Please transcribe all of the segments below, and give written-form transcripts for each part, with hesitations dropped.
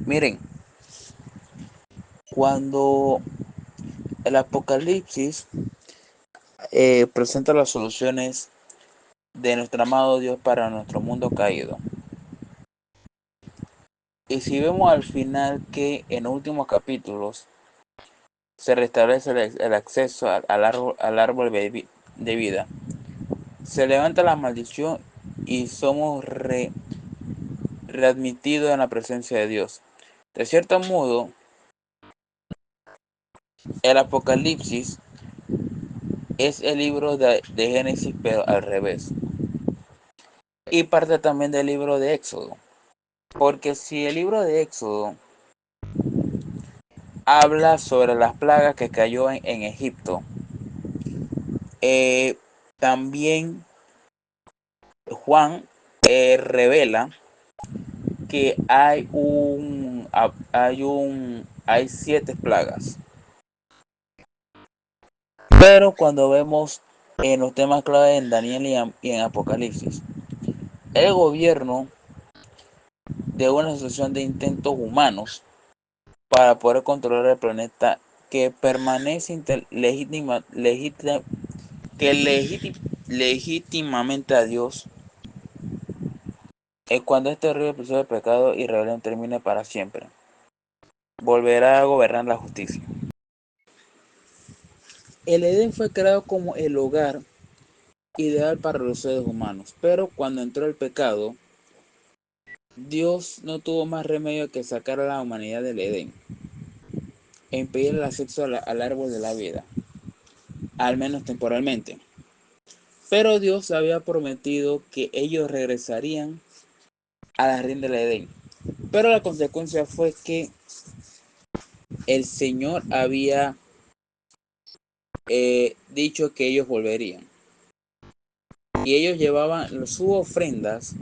Miren, cuando el Apocalipsis presenta las soluciones de nuestro amado Dios para nuestro mundo caído, y si vemos al final que en los últimos capítulos se restablece el acceso al árbol de vida, se levanta la maldición y somos readmitidos en la presencia de Dios. De cierto modo, el Apocalipsis es el libro de Génesis, pero al revés. Y parte también del libro de Éxodo. Porque si el libro de Éxodo habla sobre las plagas que cayó en Egipto, eh, también Juan revela que hay 7 plagas. Pero cuando vemos en los temas clave en Daniel y en Apocalipsis, el gobierno de una asociación de intentos humanos para poder controlar el planeta que permanece legítimamente a Dios, es cuando este horrible episodio de pecado y rebelión termine para siempre. Volverá a gobernar la justicia. El Edén fue creado como el hogar ideal para los seres humanos, pero cuando entró el pecado, Dios no tuvo más remedio que sacar a la humanidad del Edén e impedir el acceso al árbol de la vida, al menos temporalmente. Pero Dios había prometido que ellos regresarían a la reina del Edén. Pero la consecuencia fue que el Señor había dicho que ellos volverían. Y ellos llevaban sus ofrendas,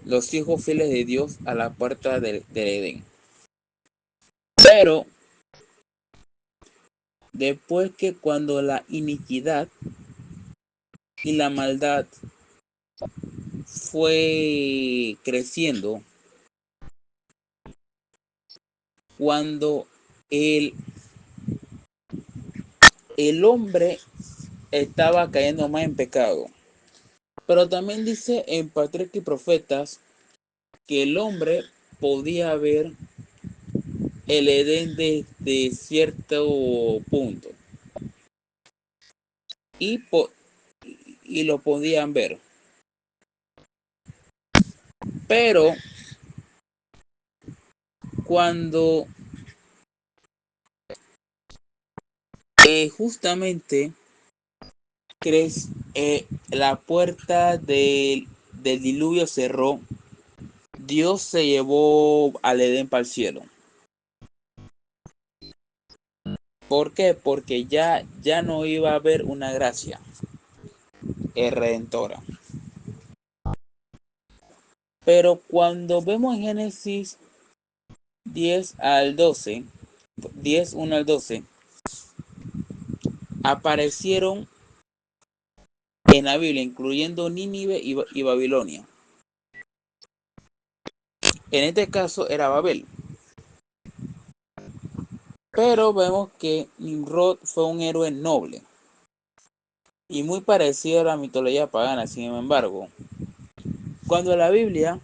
los hijos fieles de Dios, a la puerta del Edén. Pero después que cuando la iniquidad y la maldad fue creciendo, cuando el, el hombre estaba cayendo más en pecado. Pero también dice en Patriarcas y Profetas que el hombre podía ver el Edén desde cierto punto y, y lo podían ver. Pero cuando justamente la puerta del diluvio cerró, Dios se llevó al Edén para el cielo. ¿Por qué? Porque ya no iba a haber una gracia redentora. Pero cuando vemos en Génesis 10 al 12, 10, 1 al 12, aparecieron en la Biblia, incluyendo Nínive y Babilonia. En este caso era Babel. Pero vemos que Nimrod fue un héroe noble y muy parecido a la mitología pagana. Sin embargo, cuando la Biblia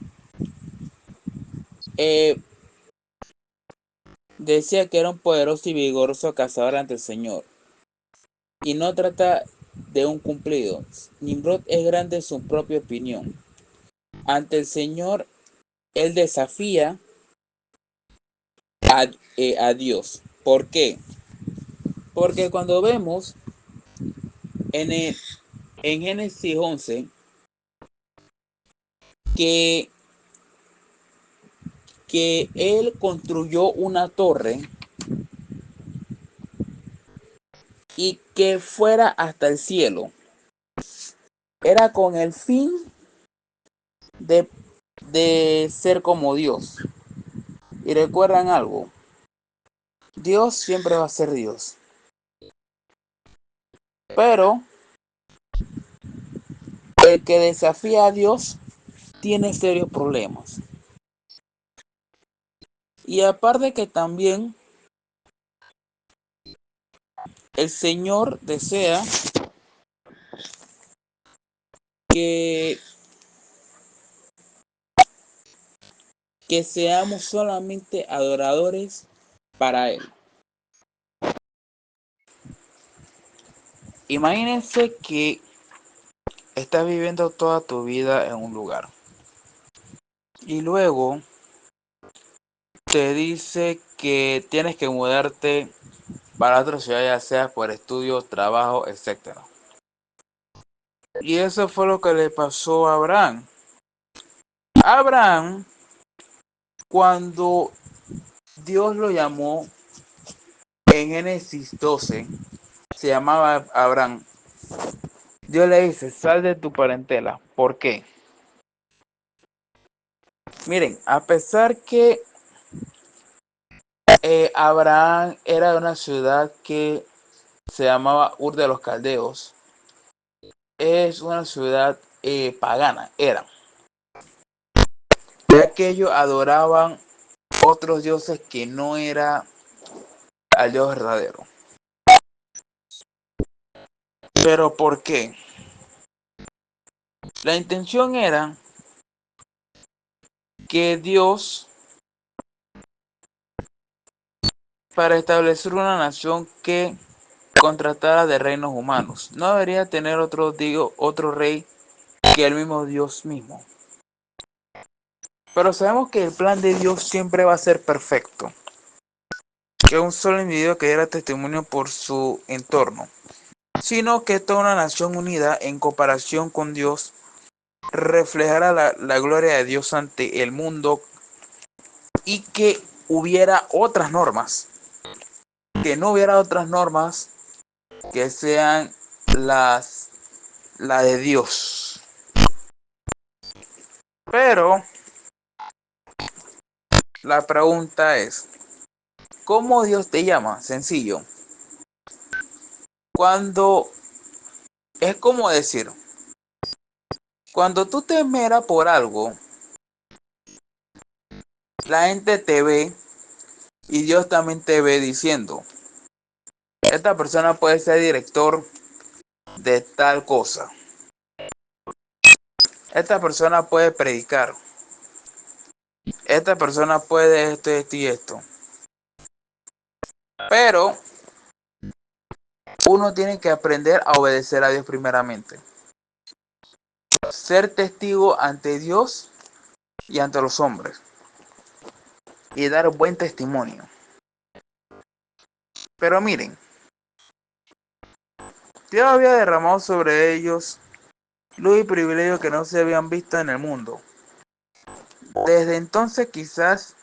eh, decía que era un poderoso y vigoroso cazador ante el Señor, y no trata de un cumplido, Nimrod es grande en su propia opinión. Ante el Señor, él desafía a Dios. ¿Por qué? Porque cuando vemos en, el, en Génesis 11 que, que él construyó una torre y que fuera hasta el cielo, era con el fin de, de ser como Dios. Y recuerdan algo, Dios siempre va a ser Dios. Pero el que desafía a Dios tiene serios problemas. Y aparte que también el Señor desea que, que seamos solamente adoradores para Él. Imagínense que estás viviendo toda tu vida en un lugar y luego te dice que tienes que mudarte para otra ciudad, ya sea por estudio, trabajo, etcétera. Y eso fue lo que le pasó a Abraham. Abraham, cuando Dios lo llamó en Génesis 12, se llamaba Abraham. Dios le dice, sal de tu parentela. ¿Por qué? Miren, a pesar que Abraham era de una ciudad que se llamaba Ur de los Caldeos, es una ciudad pagana, era. Ya que ellos adoraban otros dioses que no era al Dios verdadero. ¿Pero por qué? La intención era que Dios, para establecer una nación que contratara de reinos humanos, no debería tener otro rey que el mismo Dios mismo. Pero sabemos que el plan de Dios siempre va a ser perfecto. Que un solo individuo que diera testimonio por su entorno, sino que toda una nación unida en comparación con Dios reflejara la gloria de Dios ante el mundo y que hubiera otras normas, que no hubiera otras normas que sean las de Dios. Pero la pregunta es, ¿cómo Dios te llama? Sencillo. Cuando es como decir, cuando tú te esmeras por algo, la gente te ve y Dios también te ve diciendo, esta persona puede ser director de tal cosa. Esta persona puede predicar. Esta persona puede esto y esto. Pero uno tiene que aprender a obedecer a Dios primeramente. Ser testigo ante Dios y ante los hombres. Y dar buen testimonio. Pero miren, Dios había derramado sobre ellos luz y privilegio que no se habían visto en el mundo. Desde entonces, quizás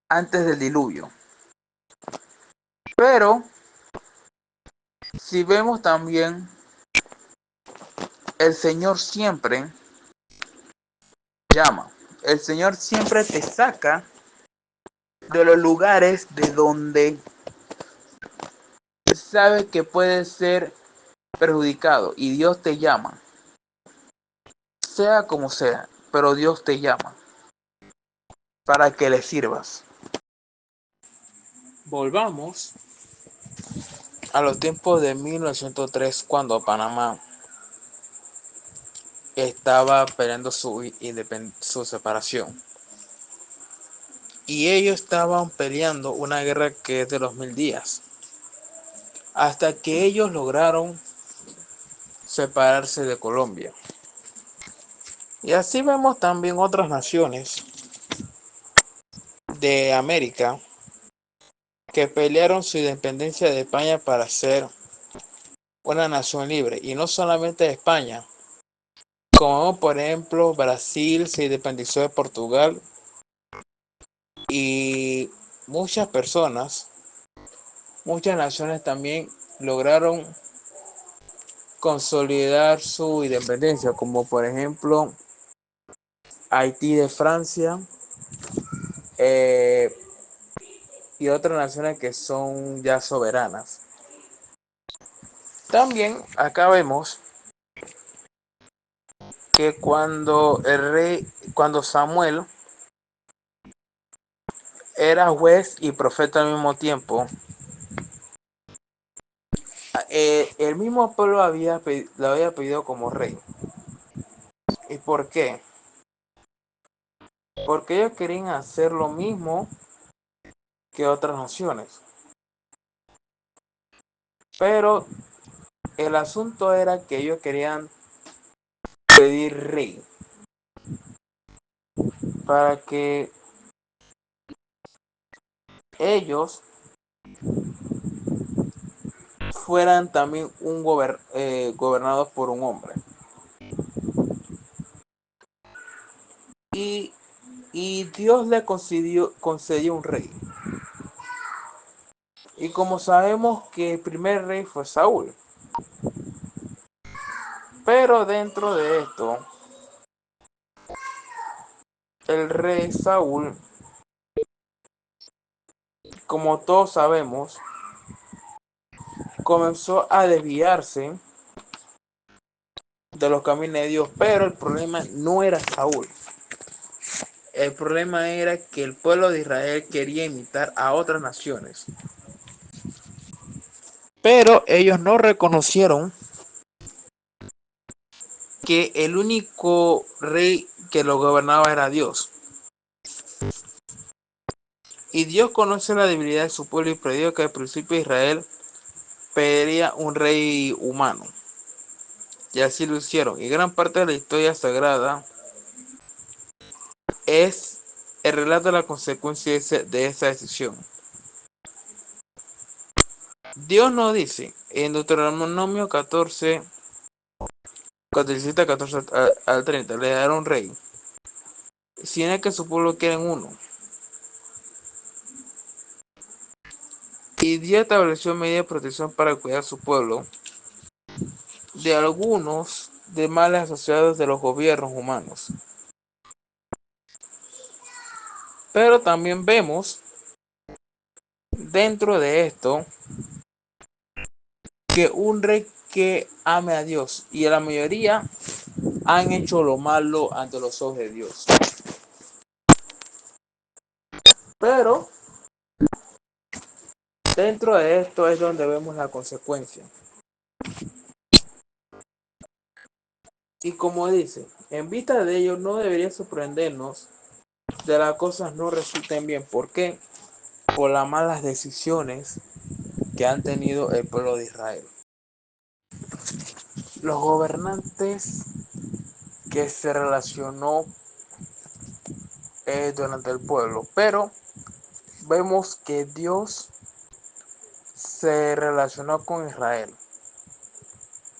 antes del diluvio. Pero si vemos también, el Señor siempre llama. El Señor siempre te saca de los lugares de donde sabe que puede ser perjudicado y Dios te llama. Sea como sea, pero Dios te llama para que le sirvas. Volvamos a los tiempos de 1903, cuando Panamá estaba peleando su separación. Y ellos estaban peleando una guerra que es de los 1000 días. Hasta que ellos lograron separarse de Colombia. Y así vemos también otras naciones de América que pelearon su independencia de España para ser una nación libre. Y no solamente de España, como por ejemplo Brasil se independizó de Portugal y muchas personas, muchas naciones también lograron consolidar su independencia, como por ejemplo Haití de Francia eh, y otras naciones que son ya soberanas. También acá vemos que cuando Samuel era juez y profeta al mismo tiempo. El mismo pueblo lo había pedido como rey. ¿Y por qué? Porque ellos querían hacer lo mismo que otras naciones. Pero el asunto era que ellos querían pedir rey para que ellos fueran también gobernados por un hombre. Y, y Dios le concedió un rey. Y como sabemos que el primer rey fue Saúl. Pero dentro de esto, el rey Saúl, como todos sabemos, comenzó a desviarse de los caminos de Dios. Pero el problema no era Saúl. El problema era que el pueblo de Israel quería imitar a otras naciones. Pero ellos no reconocieron que el único rey que lo gobernaba era Dios. Y Dios conoce la debilidad de su pueblo y predijo que al principio Israel pediría un rey humano. Y así lo hicieron. Y gran parte de la historia sagrada es el relato de la consecuencia de esa decisión. Dios nos dice en Deuteronomio 14, 17, 14 al 30, le dará un rey, si no es que su pueblo quieren uno. Y Dios estableció medidas de protección para cuidar a su pueblo de algunos de males asociados de los gobiernos humanos. Pero también vemos dentro de esto que un rey que ame a Dios, y la mayoría han hecho lo malo ante los ojos de Dios. Pero dentro de esto es donde vemos la consecuencia. Y como dice, en vista de ello no debería sorprendernos de las cosas no resulten bien. ¿Por qué? Por las malas decisiones que han tenido el pueblo de Israel. Los gobernantes que se relacionó durante el pueblo, pero vemos que Dios se relacionó con Israel.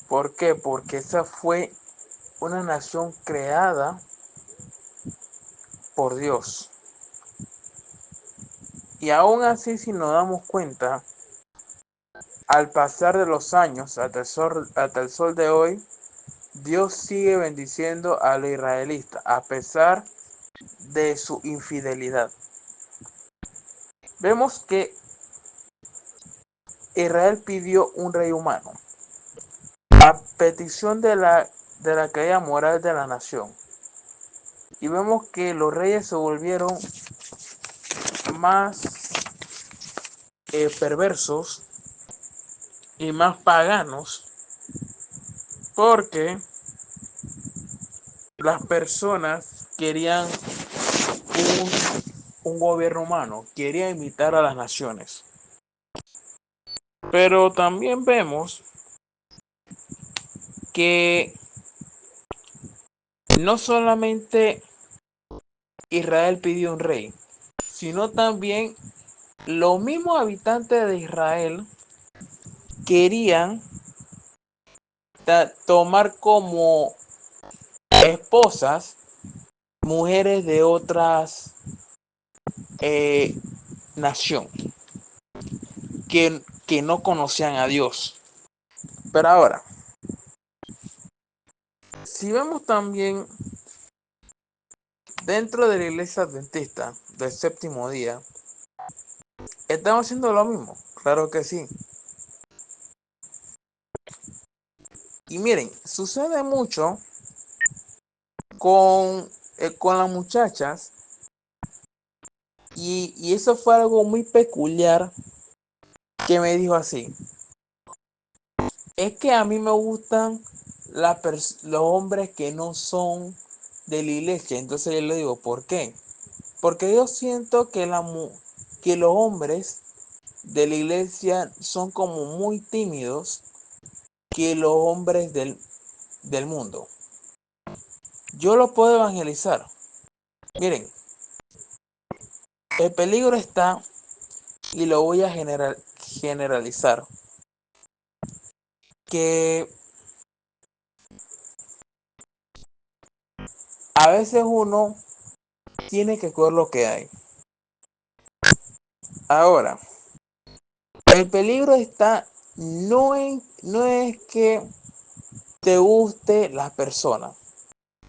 ¿Por qué? Porque esa fue una nación creada por Dios. Y aún así, si nos damos cuenta, al pasar de los años hasta el sol de hoy, Dios sigue bendiciendo a los israelitas a pesar de su infidelidad. Vemos que Israel pidió un rey humano a petición de la caída moral de la nación. Y vemos que los reyes se volvieron más perversos y más paganos porque las personas querían un gobierno humano, querían imitar a las naciones. Pero también vemos que no solamente Israel pidió un rey, sino también los mismos habitantes de Israel querían tomar como esposas mujeres de otras nación que no conocían a Dios. Pero ahora, si vemos también dentro de la iglesia adventista del séptimo día, estamos haciendo lo mismo, claro que sí. Y miren, sucede mucho con las muchachas y eso fue algo muy peculiar que me dijo así. Es que a mí me gustan los hombres que no son de la iglesia. Entonces yo le digo, ¿por qué? Porque yo siento que, que los hombres de la iglesia son como muy tímidos que los hombres del mundo. Yo lo puedo evangelizar. Miren, el peligro está, y lo voy a generalizar, que a veces uno tiene que coger lo que hay. Ahora, el peligro está no es que te guste la persona,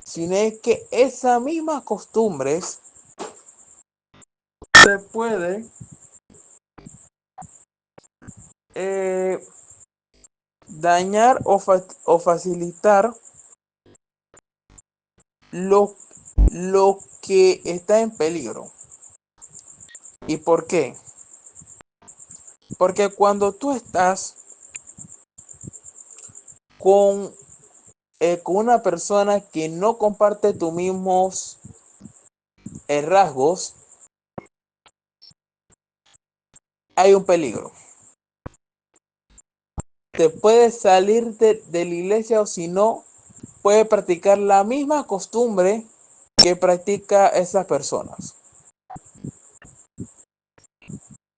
sino es que esas mismas costumbres se pueden eh, dañar o facilitar lo, lo que está en peligro. ¿Y por qué? Porque cuando tú estás con, con una persona que no comparte tus mismos rasgos, hay un peligro. Te puedes salir de la iglesia, o si no, puedes practicar la misma costumbre que practica esas personas.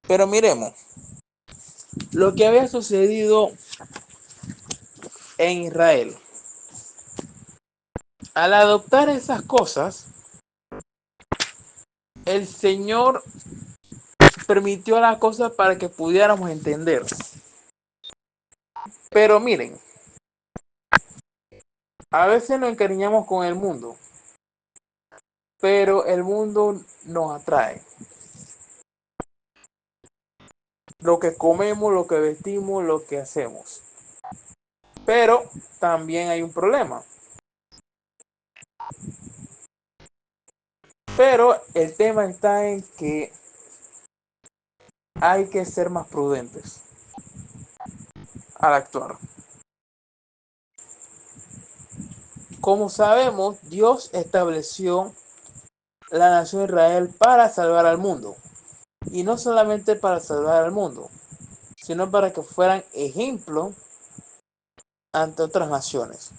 Pero miremos, lo que había sucedido en Israel. Al adoptar esas cosas, el Señor permitió las cosas para que pudiéramos entender. Pero miren, a veces nos encariñamos con el mundo, pero el mundo nos atrae. Lo que comemos, lo que vestimos, lo que hacemos. Pero también hay un problema. Pero el tema está en que hay que ser más prudentes al actuar. Como sabemos, Dios estableció la nación de Israel para salvar al mundo. Y no solamente para salvar al mundo, sino para que fueran ejemplo ante otras naciones.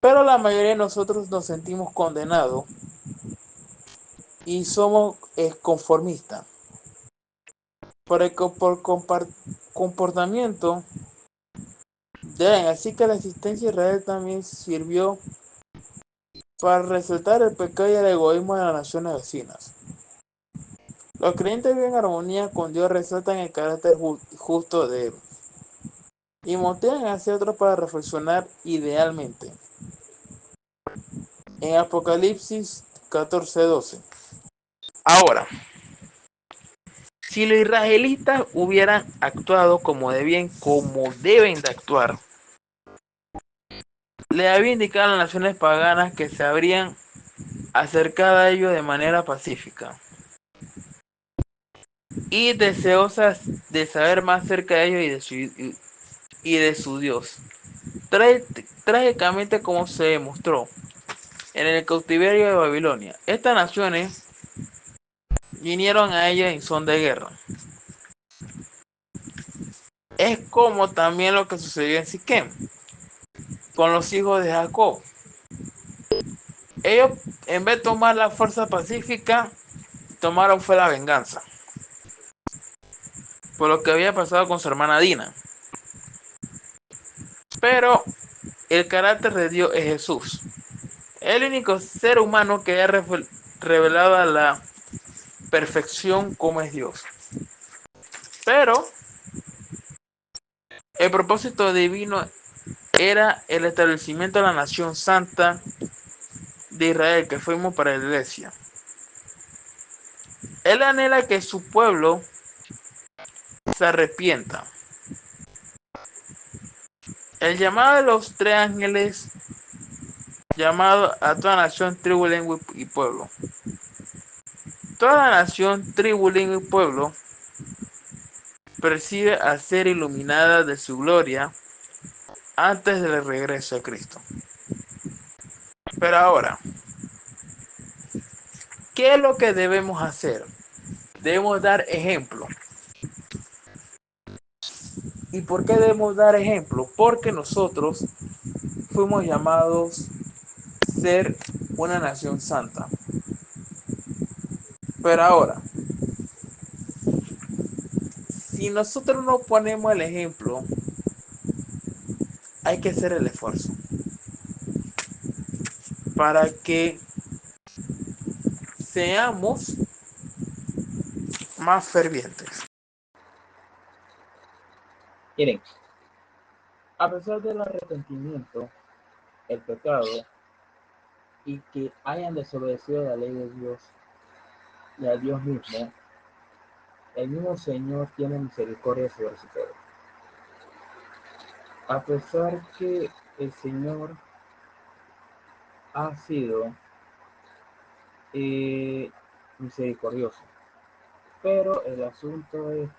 Pero la mayoría de nosotros nos sentimos condenados y somos conformistas. Por comportamiento deben. Así que la existencia de Israel también sirvió para resaltar el pecado y el egoísmo de las naciones vecinas. Los creyentes viven en armonía con Dios, resaltan el carácter justo de Él y motivan hacia otros para reflexionar idealmente. En Apocalipsis 14:12. Ahora, si los israelitas hubieran actuado como deben de actuar, le había indicado a las naciones paganas que se habrían acercado a ellos de manera pacífica y deseosas de saber más acerca de ellos y de su Dios. Trágicamente, como se demostró en el cautiverio de Babilonia, estas naciones vinieron a ella en son de guerra. Es como también lo que sucedió en Siquem con los hijos de Jacob. Ellos, en vez de tomar la fuerza pacífica, tomaron fue la venganza por lo que había pasado con su hermana Dina. Pero el carácter de Dios es Jesús, el único ser humano que ha revelado a la perfección como es Dios. Pero el propósito divino era el establecimiento de la nación santa de Israel, que fuimos para la iglesia. Él anhela que su pueblo se arrepienta. El llamado de los tres ángeles, llamado a toda nación, tribu, lengua y pueblo. Toda nación, tribu, lengua y pueblo percibe a ser iluminada de su gloria antes del regreso de Cristo. Pero ahora, ¿qué es lo que debemos hacer? Debemos dar ejemplo. ¿Y por qué debemos dar ejemplo? Porque nosotros fuimos llamados a ser una nación santa. Pero ahora, si nosotros no ponemos el ejemplo, hay que hacer el esfuerzo para que seamos más fervientes. Miren, a pesar del arrepentimiento, el pecado y que hayan desobedecido la ley de Dios y a Dios mismo, el mismo Señor tiene misericordia sobre su pueblo. A pesar que el Señor ha sido misericordioso, pero el asunto es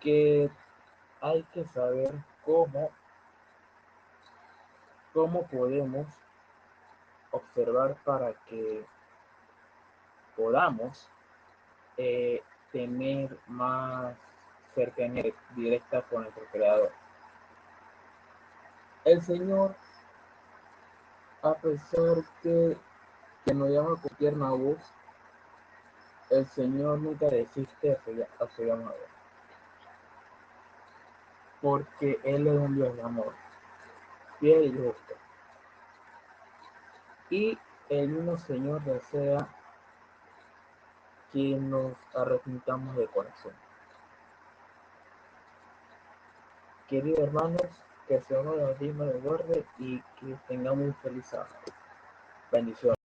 que hay que saber cómo podemos observar para que podamos tener más cercanía directa con nuestro Creador. El Señor, a pesar que nos llama con tierna voz, el Señor nunca desiste a su llamado, porque Él es un Dios de amor, fiel y justo. Y el mismo Señor desea que nos arrepintamos de corazón. Queridos hermanos, que el Señor nos bendiga, nos guarde y que tengamos un feliz sábado. Bendiciones.